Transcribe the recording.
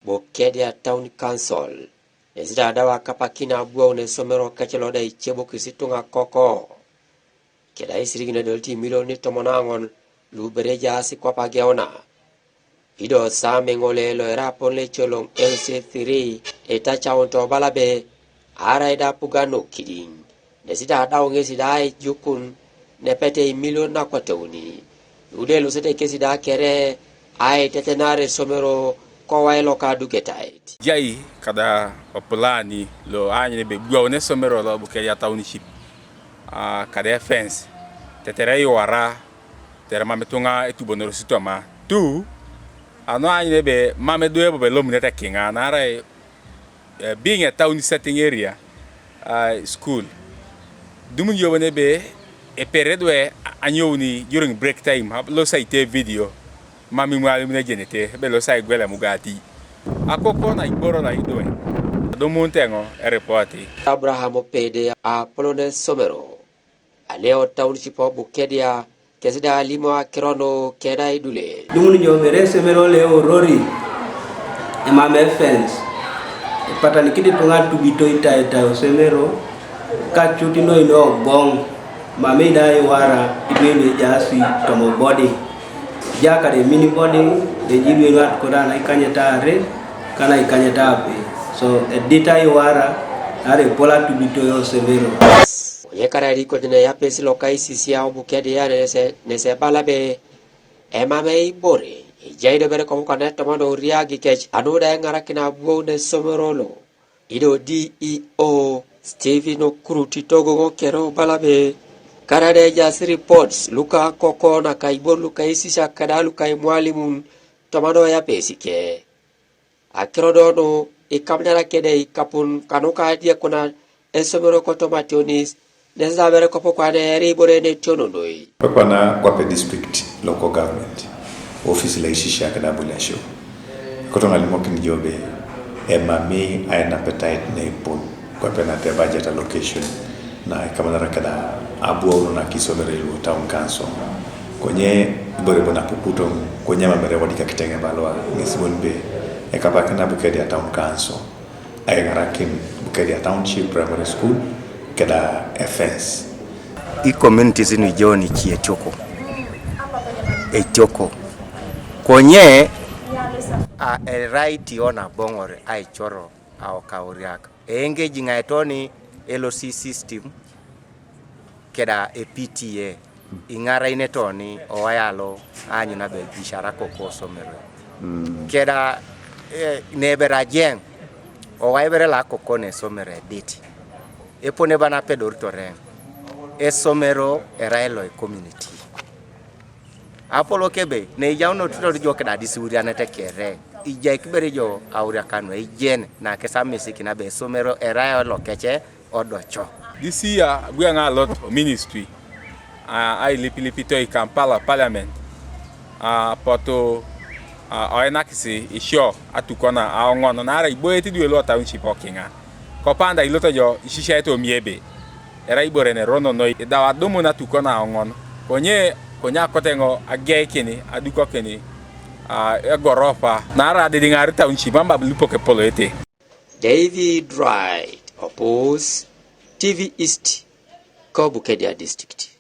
Bukedea Town Council. Nesida dawa kapakina Abwauna Esomero kacheloda ichebo kisitunga koko. Keda isirigina dolti milioni tomonangon lubereja asikwa pageona. Ido same ngole lo erapon lecholong LC3 etacha onto balabe araida pugano kiding. Nesida dawo ngesida jukun nepete milioni na kwa teuni. Ude lo sete kesida kere ai tetenare Esomero kwa waelo ka duketait. Jai kada opulani lo anyne be Abwauna Esomero lo Bukedea township. Kada fence tetere wara tere mametunga etubonoro sitoma tu ano anyne be mamedo ebo be lomuneta kinga nara being a town setting area school dumun yobone be e period we anyoni during break time lo site video mami mwali mune genete be lo sai gwela mugati akoko na igboro na idoe do montengo e reporti Abraham Pede a Abwauna Esomero aleo township of Bukedea kesida limo akirono keda idule dumuni jobere Esomero leo rori emame fence pata nikidi tunga tubito ita Esomero kachuti no ino bong mame dai wara ibele jasi tomo body jaka de mini body de jibe wat kodana ikanyata re kana ikanyata pe so edita wara are pola tubito yo Esomero yekara riko dine ya pesi lokai sisi ya Bukedea nese balabe emame ibore jaido bere komu kaneta mando riagi kech anuda ngarakina Abwauna Esomero lo ido DEO Steven Okuruti togo kero balabe karade jas reports luka koko na kaibor luka isisha kada luka mwalimun tomado ya pesi ke akirodono ikamnara kede ikapun kanuka dia kuna Esomero kotomationis nesa bere kopo kwa ne bore ne tonondoi Pakwana kwa district local government office la ishisha kada bulasho kotonga limokin jobe emami aina appetite na ipon kwa pena te budget allocation na kama kada Abwauna na Esomero town council kwenye bore bona puputo kwenye mabere wadika kitenge balwa ngisibonbe ekapakana Bukedea town council ay ngarakin Bukedea township primary school kada FS I communities ni joni chietoko etioko konye a right yona bongore ai choro au kauriak engage ngaitoni LOC system keda PTA ingara inetoni owayalo anyuna be bishara koko Esomero keda nebera jeng owaibere la koko ne Esomero editi epone bana pedor toreng Esomero erailo e community apolo kebe ne jauno tuto jo keda disuria nete kere ija kibere jo auria kanu ejene na kesa misiki na be Esomero erailo keche odocho this year we are a lot of ministry I lipi to Kampala parliament poto oenakisi isho atukona aongono na ara ibo eti duelo township okinga kopanda iloto jo ishisha eto miebe era ibore ne rono no dawa domo na tukona aongono konya kotengo age kini aduko kini egorofa na ara de ngari township amba blipo ke polo ete David Wright oppose TV East ko Bukedea district.